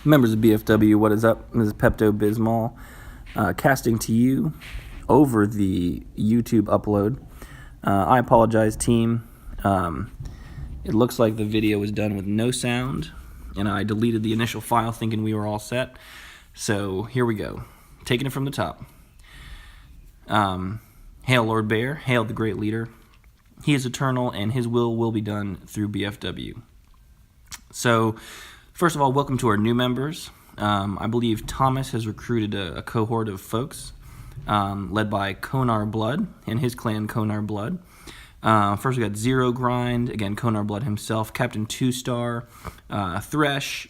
Members of BFW, what is up? This is Pepto-Bismol casting to you over the YouTube upload. I apologize, team. It looks like the video was done with no sound, and I deleted the initial file thinking we were all set. So here we go. Taking it from the top. Hail Lord Bear, hail the great leader. He is eternal, and his will be done through BFW. So, first of all, welcome to our new members. I believe Thomas has recruited a cohort of folks led by Konar Blood and his clan Konar Blood. First we got Zero Grind, again Konar Blood himself, Captain 2-Star, Thresh,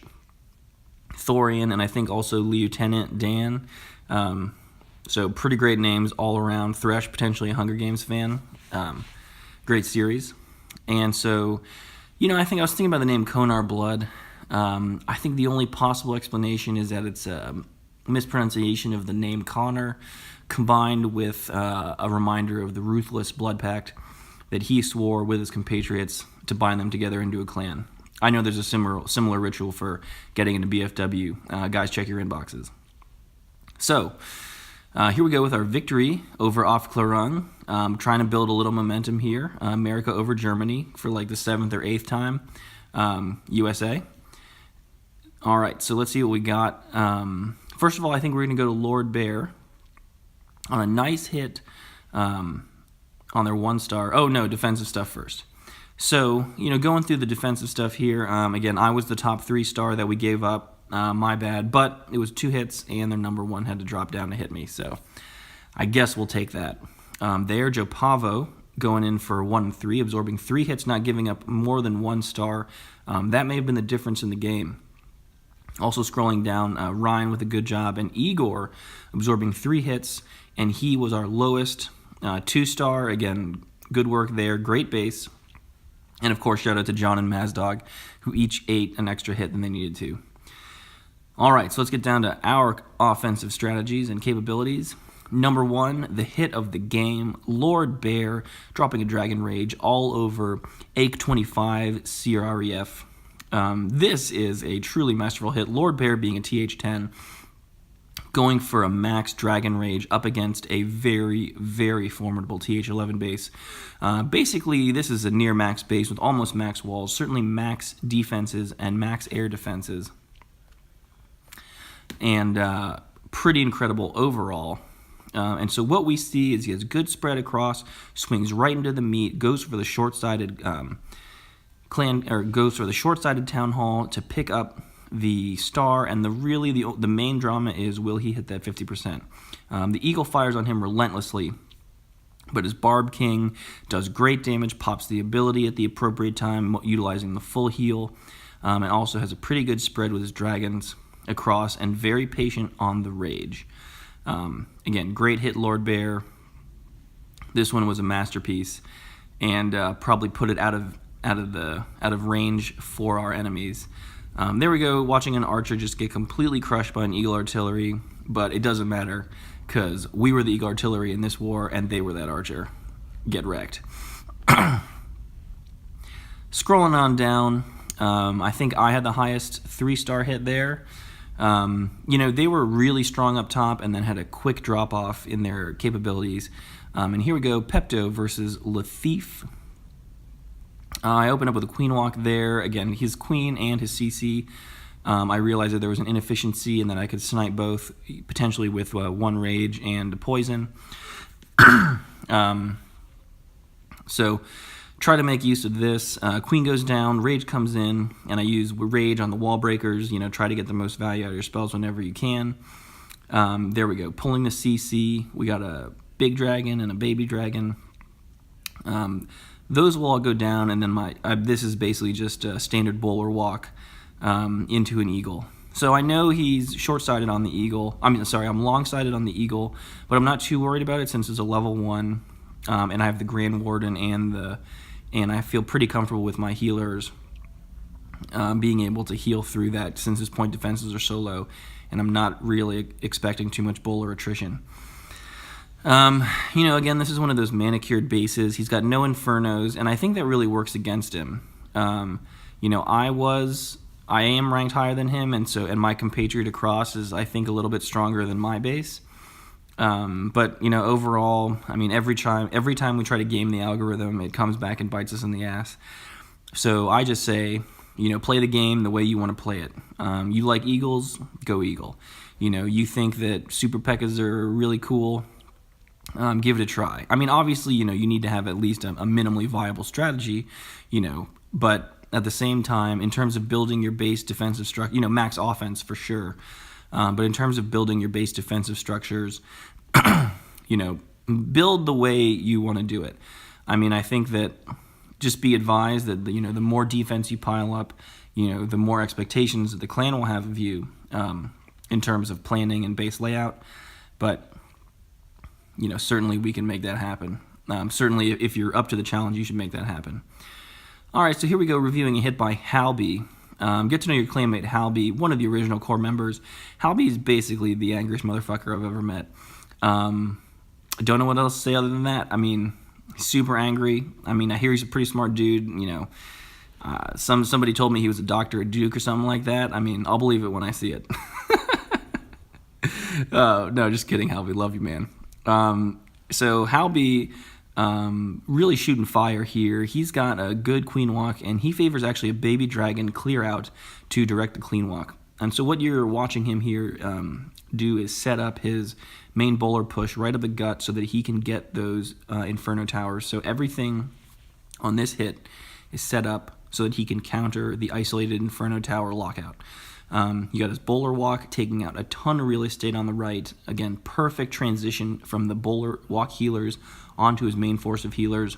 Thorian, and I think also Lieutenant Dan. So pretty great names all around. Thresh, potentially a Hunger Games fan. Great series. And so, I think I was thinking about the name Konar Blood. I think the only possible explanation is that it's a mispronunciation of the name Connor, combined with a reminder of the ruthless blood pact that he swore with his compatriots to bind them together into a clan. I know there's a similar ritual for getting into BFW. Guys, check your inboxes. So, here we go with our victory over Aufklaurung. Trying to build a little momentum here. America over Germany for like the 7th or 8th time. USA. All right, so let's see what we got. First of all, I think we're going to go to Lord Bear on a nice hit on their 1-star. Oh, no, defensive stuff first. So, going through the defensive stuff here, again, I was the top 3-star that we gave up. My bad, but it was 2 hits, and their number 1 had to drop down to hit me, so I guess we'll take that. There, Joe Pavo going in for 1-3, absorbing 3 hits, not giving up more than 1 star. That may have been the difference in the game. Also scrolling down, Ryan with a good job, and Igor absorbing 3 hits, and he was our lowest 2-star. Again, good work there, great base. And of course, shout out to John and Mazdog, who each ate an extra hit than they needed to. All right, so let's get down to our offensive strategies and capabilities. Number 1, the hit of the game, Lord Bear dropping a Dragon Rage all over Ake 25 CREF. This is a truly masterful hit. Lord Bear being a TH10, going for a max Dragon Rage up against a very, very formidable TH11 base. Basically, this is a near max base with almost max walls, certainly max defenses and max air defenses. And pretty incredible overall. And so what we see is he has good spread across, swings right into the meat, goes for the short-sided goes for the short-sided town hall to pick up the star. And the main drama is, will he hit that 50%? The Eagle fires on him relentlessly, but his Barb King does great damage, pops the ability at the appropriate time, utilizing the full heal, and also has a pretty good spread with his dragons across, and very patient on the rage. Again, great hit, Lord Bear. This one was a masterpiece, and probably put it out of range for our enemies. There we go, watching an archer just get completely crushed by an Eagle artillery, but it doesn't matter because we were the Eagle artillery in this war, and they were that archer. Get wrecked. Scrolling on down, I think I had the highest 3-star hit there. They were really strong up top and then had a quick drop-off in their capabilities. And here we go, Pepto versus Lathif. I opened up with a Queen Walk there. Again, his Queen and his CC. I realized that there was an inefficiency and that I could snipe both, potentially with 1 Rage and Poison. So try to make use of this. Queen goes down, Rage comes in, and I use Rage on the wall breakers. Try to get the most value out of your spells whenever you can. There we go, pulling the CC. We got a big dragon and a baby dragon. Those will all go down, and then this is basically just a standard bowler walk into an Eagle. So I know he's short-sided on the Eagle. I'm long-sided on the Eagle, but I'm not too worried about it since it's a level 1, and I have the Grand Warden and I feel pretty comfortable with my healers being able to heal through that since his point defenses are so low, and I'm not really expecting too much bowler attrition. Again, this is one of those manicured bases. He's got no Infernos, and I think that really works against him. I was I am ranked higher than him, and my compatriot across is, I think, a little bit stronger than my base. But overall, I mean, every time we try to game the algorithm, it comes back and bites us in the ass. So I just say, play the game the way you want to play it. You like eagles, go eagle. You think that super pekkas are really cool, give it a try. I mean, obviously, you need to have at least a minimally viable strategy, but at the same time, in terms of building your base defensive structure, max offense for sure. But in terms of building your base defensive structures, build the way you want to do it. I mean, I think that just be advised that, the more defense you pile up, the more expectations that the clan will have of you in terms of planning and base layout. But, certainly we can make that happen. Certainly, if you're up to the challenge, you should make that happen. All right, so here we go, reviewing a hit by Halby. Get to know your clanmate Halby, one of the original core members. Halby is basically the angriest motherfucker I've ever met. Don't know what else to say other than that. I mean, super angry. I mean, I hear he's a pretty smart dude. Somebody told me he was a doctor at Duke or something like that. I mean, I'll believe it when I see it. No, just kidding, Halby. Love you, man. So Halby, really shooting fire here. He's got a good queen walk, and he favors actually a baby dragon clear out to direct the clean walk. And so what you're watching him here do is set up his main bowler push right up the gut so that he can get those Inferno Towers. So everything on this hit is set up so that he can counter the isolated Inferno Tower lockout. You got his bowler walk, taking out a ton of real estate on the right. Again, perfect transition from the bowler walk healers onto his main force of healers.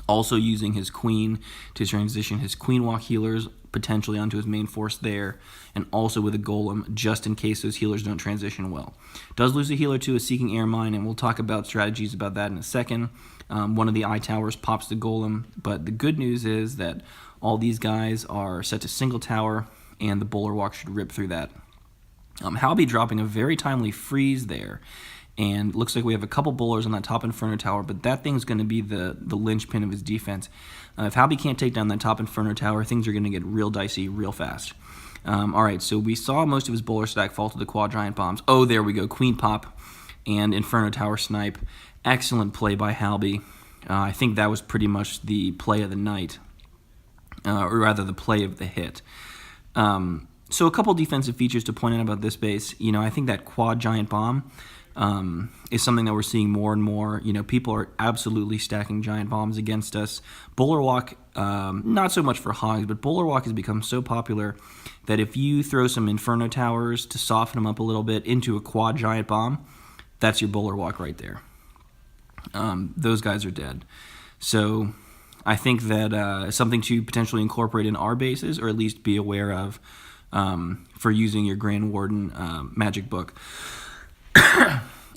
Also using his queen to transition his queen walk healers potentially onto his main force there, and also with a golem just in case those healers don't transition well. Does lose a healer to a Seeking Air Mine, and we'll talk about strategies about that in a second. One of the eye towers pops the golem, but the good news is that all these guys are set to single tower, and the bowler walk should rip through that. Halby dropping a very timely freeze there, and looks like we have a couple bowlers on that top Inferno Tower, but that thing's going to be the linchpin of his defense. If Halby can't take down that top Inferno Tower, things are going to get real dicey real fast. All right, so we saw most of his bowler stack fall to the quad giant bombs. Oh, there we go, queen pop and Inferno Tower snipe. Excellent play by Halby. I think that was pretty much the play of the night, or rather the play of the hit. So a couple defensive features to point out about this base. I think that quad giant bomb is something that we're seeing more and more. People are absolutely stacking giant bombs against us. Bowler walk, not so much for hogs, but bowler walk has become so popular that if you throw some Inferno Towers to soften them up a little bit into a quad giant bomb, that's your bowler walk right there. Those guys are dead. So I think that something to potentially incorporate in our bases, or at least be aware of for using your Grand Warden magic book.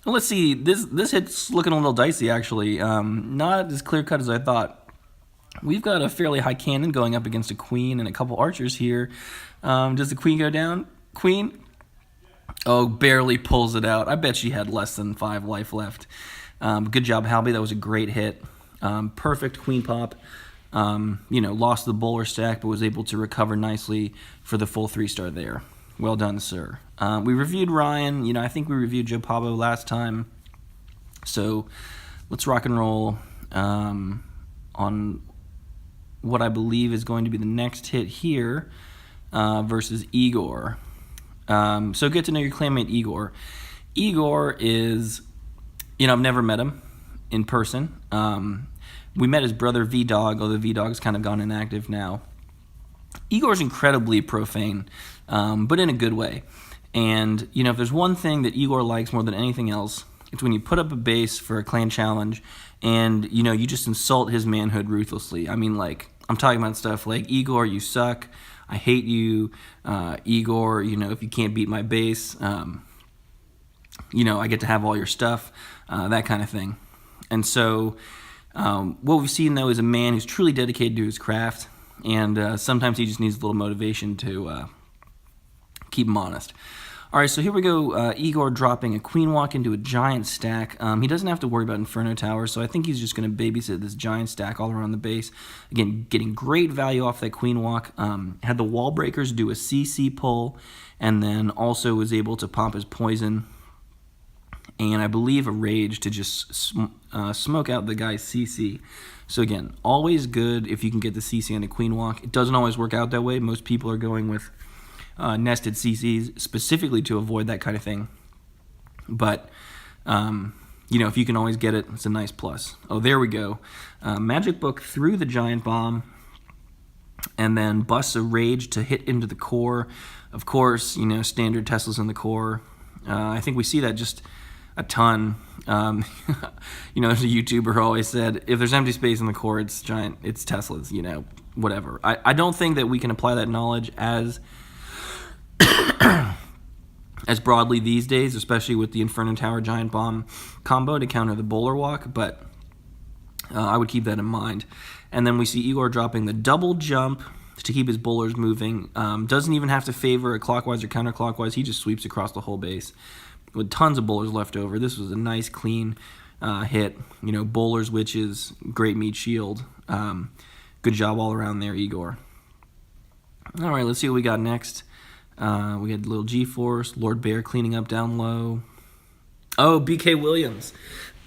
Let's see, this hit's looking a little dicey, actually. Not as clear-cut as I thought. We've got a fairly high cannon going up against a queen and a couple archers here. Does the queen go down? Queen? Oh, barely pulls it out. I bet she had less than 5 life left. Good job, Halby. That was a great hit. Perfect queen pop. Lost the bowler stack, but was able to recover nicely for the full 3-star there. Well done, sir. We reviewed Ryan. I think we reviewed Joe Pablo last time. So let's rock and roll on what I believe is going to be the next hit here versus Igor. So get to know your clanmate Igor. Igor is, I've never met him in person. We met his brother V-Dog, although V-Dog's kind of gone inactive now. Igor's incredibly profane, but in a good way. And, if there's one thing that Igor likes more than anything else, it's when you put up a base for a clan challenge and, you just insult his manhood ruthlessly. I mean, I'm talking about stuff like, Igor, you suck. I hate you. Igor, if you can't beat my base, I get to have all your stuff, that kind of thing. And so what we've seen, though, is a man who's truly dedicated to his craft, and sometimes he just needs a little motivation to keep him honest. All right, so here we go. Igor dropping a queen walk into a giant stack. He doesn't have to worry about Inferno Tower, so I think he's just going to babysit this giant stack all around the base. Again, getting great value off that queen walk. Had the wall breakers do a CC pull, and then also was able to pop his poison, and I believe a rage to just smoke out the guy's CC. So again, always good if you can get the CC on a queen walk. It doesn't always work out that way. Most people are going with nested CCs specifically to avoid that kind of thing. But, if you can always get it, it's a nice plus. Oh, there we go. Magic Book through the Giant Bomb and then busts a Rage to hit into the core. Of course, standard Teslas in the core. I think we see that just a ton. There's a YouTuber who always said, if there's empty space in the core, it's Teslas, whatever. I don't think that we can apply that knowledge as broadly these days, especially with the Inferno Tower Giant Bomb combo to counter the Bowler Walk, but I would keep that in mind. And then we see Igor dropping the double jump to keep his bowlers moving. Doesn't even have to favor a clockwise or counterclockwise. He just sweeps across the whole base with tons of bowlers left over. This was a nice, clean hit. Bowlers, witches, great meat shield. Good job all around there, Igor. All right, let's see what we got next. We had little G-Force, Lord Bear cleaning up down low. Oh, BK Williams.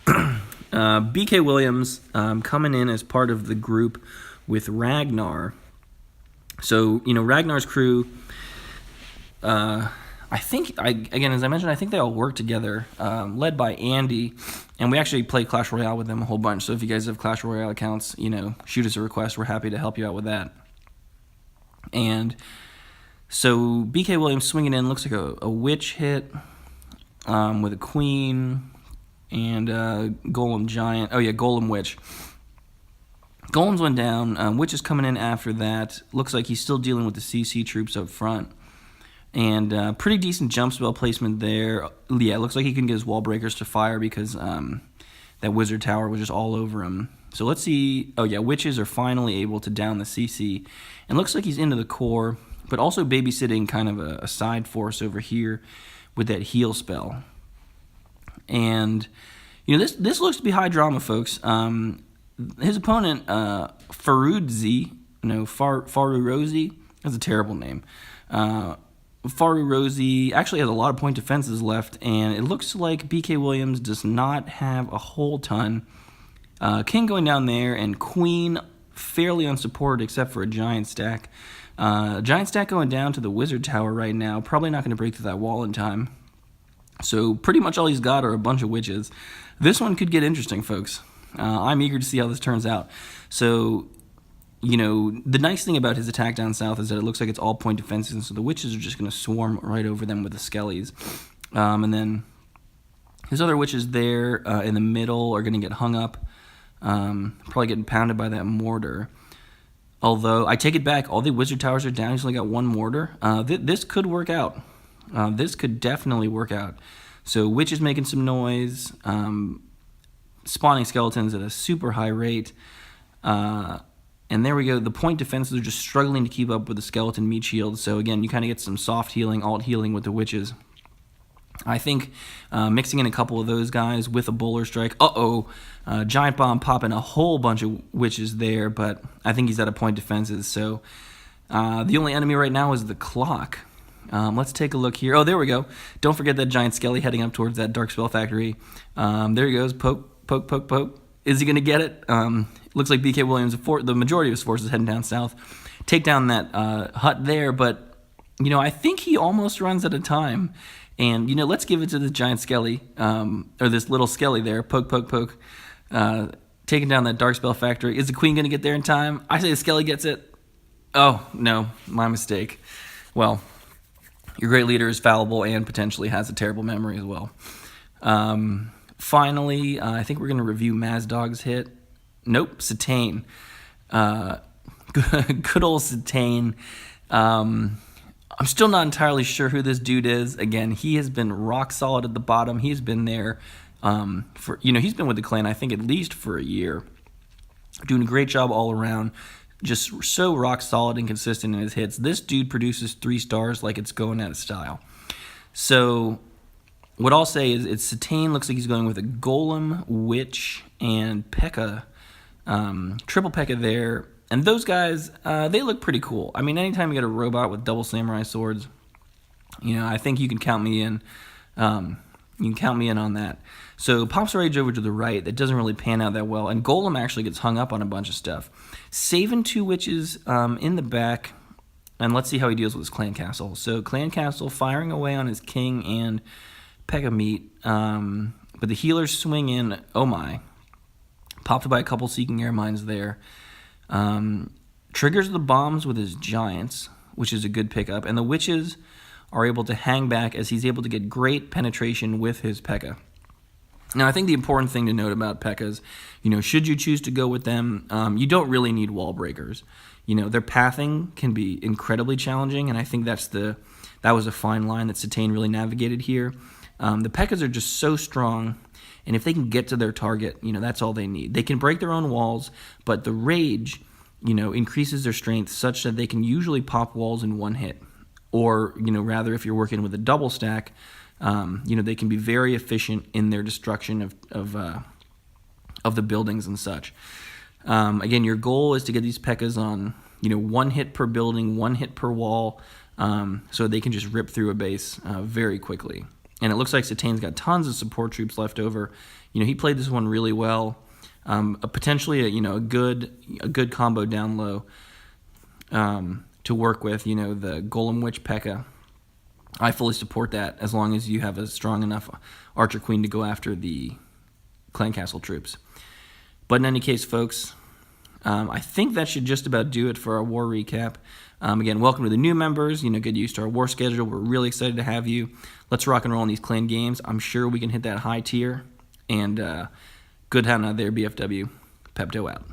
BK Williams coming in as part of the group with Ragnar. So, Ragnar's crew, as I mentioned, I think they all work together, led by Andy, and we actually play Clash Royale with them a whole bunch. So if you guys have Clash Royale accounts, shoot us a request. We're happy to help you out with that. And so BK Williams swinging in, looks like a witch hit with a queen and golem giant. Oh yeah, golem witch. Golems went down. Witch is coming in after that. Looks like he's still dealing with the CC troops up front. And pretty decent jump spell placement there. Yeah, it looks like he can get his wall breakers to fire because that wizard tower was just all over him. So let's see. Oh yeah, witches are finally able to down the CC. And looks like he's into the core, but also babysitting kind of a side force over here with that heal spell. And, this looks to be high drama, folks. His opponent, Farudzi, Farurozi, that's a terrible name. Farurozi actually has a lot of point defenses left, and it looks like BK Williams does not have a whole ton. King going down there, and Queen fairly unsupported except for a giant stack. Giant stack going down to the wizard tower right now. Probably not going to break through that wall in time. So pretty much all he's got are a bunch of witches. This one could get interesting, folks. I'm eager to see how this turns out. So, the nice thing about his attack down south is that it looks like it's all point defenses, and so the witches are just going to swarm right over them with the skellies. And then his other witches there in the middle are going to get hung up, probably getting pounded by that mortar. Although, I take it back, all the wizard towers are down. He's only got one mortar. This could work out. This could definitely work out. So, witches making some noise, spawning skeletons at a super high rate. And there we go. The point defenses are just struggling to keep up with the skeleton meat shield. So, again, you kind of get some soft healing, alt healing with the witches. I think mixing in a couple of those guys with a bowler strike. Giant Bomb popping a whole bunch of witches there, but I think he's out of point defenses. So the only enemy right now is the clock. Let's take a look here. Oh, there we go. Don't forget that giant skelly heading up towards that Dark Spell Factory. There he goes. Poke, poke, poke, poke. Is he going to get it? Looks like BK Williams, the majority of his forces heading down south. Take down that hut there, but, I think he almost runs out of time. And, let's give it to this giant skelly, or this little skelly there. Poke, poke, poke. Taking down that Dark Spell Factory. Is the queen going to get there in time? I say the skelly gets it. Oh, no, my mistake. Well, your great leader is fallible and potentially has a terrible memory as well. Finally, I think we're going to review Mazdog's hit. Nope, Satane. Good old Satane. I'm still not entirely sure who this dude is. Again, he has been rock solid at the bottom. He's been there he's been with the clan, I think, at least for a year. Doing a great job all around. Just so rock solid and consistent in his hits. This dude produces 3 stars like it's going out of style. So what I'll say is Satane looks like he's going with a Golem, Witch, and P.E.K.K.A. Triple P.E.K.K.A. there. And those guys, they look pretty cool. I mean, anytime you get a robot with double samurai swords, I think you can count me in. You can count me in on that. So Pops Rage over to the right. That doesn't really pan out that well. And Golem actually gets hung up on a bunch of stuff. Saving 2 witches in the back. And let's see how he deals with his Clan Castle. So Clan Castle firing away on his King and P.E.K.K.A. meat. But the healers swing in. Oh my. Popped by a couple Seeking Air Mines there. Triggers the bombs with his Giants, which is a good pickup. And the witches are able to hang back as he's able to get great penetration with his P.E.K.K.A. Now, I think the important thing to note about P.E.K.K.A.s, should you choose to go with them, you don't really need wall breakers. Their pathing can be incredibly challenging, and I think that was a fine line that Satane really navigated here. The P.E.K.K.A.s are just so strong, and if they can get to their target, that's all they need. They can break their own walls, but the Rage, increases their strength such that they can usually pop walls in one hit. Or, rather, if you're working with a double stack, they can be very efficient in their destruction of the buildings and such. Again, your goal is to get these P.E.K.K.A.s on, 1 hit per building, 1 hit per wall, so they can just rip through a base very quickly. And it looks like Satane's got tons of support troops left over. He played this one really well. Potentially, a good combo down low. To work with, the Golem Witch P.E.K.K.A. I fully support that as long as you have a strong enough Archer Queen to go after the Clan Castle troops. But in any case, folks, I think that should just about do it for our war recap. Again, welcome to the new members. Get used to our war schedule. We're really excited to have you. Let's rock and roll in these clan games. I'm sure we can hit that high tier. And good hunting out there, BFW. Pepto out.